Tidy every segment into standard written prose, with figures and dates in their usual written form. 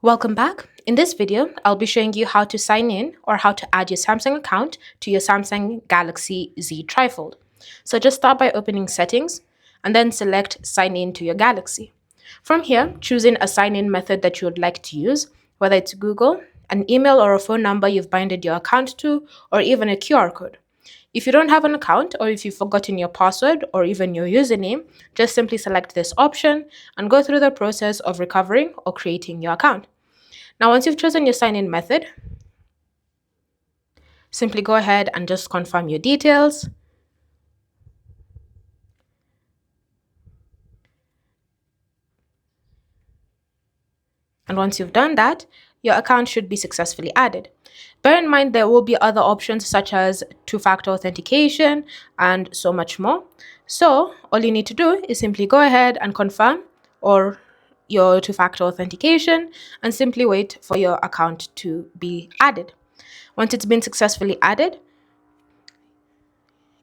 Welcome back. In this video, I'll be showing you how to sign in or how to add your Samsung account to your Samsung Galaxy Z TriFold. So just start by opening settings and then select sign in to your Galaxy. From here, choose in a sign-in method that you would like to use, whether it's Google, an email or a phone number you've binded your account to, or even a QR code. If you don't have an account or if you've forgotten your password or even your username, just simply select this option and go through the process of recovering or creating your account. Now, once you've chosen your sign-in method, simply go ahead and just confirm your details. And once you've done that, your account should be successfully added. Bear in mind there will be other options such as two-factor authentication and so much more. So all you need to do is simply go ahead and confirm or your two-factor authentication and simply wait for your account to be added. Once it's been successfully added,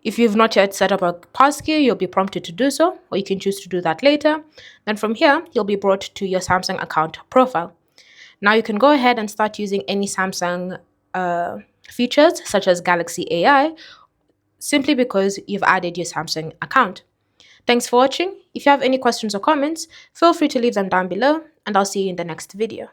if you've not yet set up a passkey, you'll be prompted to do so, or you can choose to do that later. Then from here, you'll be brought to your Samsung account profile. Now you can go ahead and start using any Samsung features such as Galaxy AI simply because you've added your Samsung account. Thanks for watching. If you have any questions or comments, feel free to leave them down below, and I'll see you in the next video.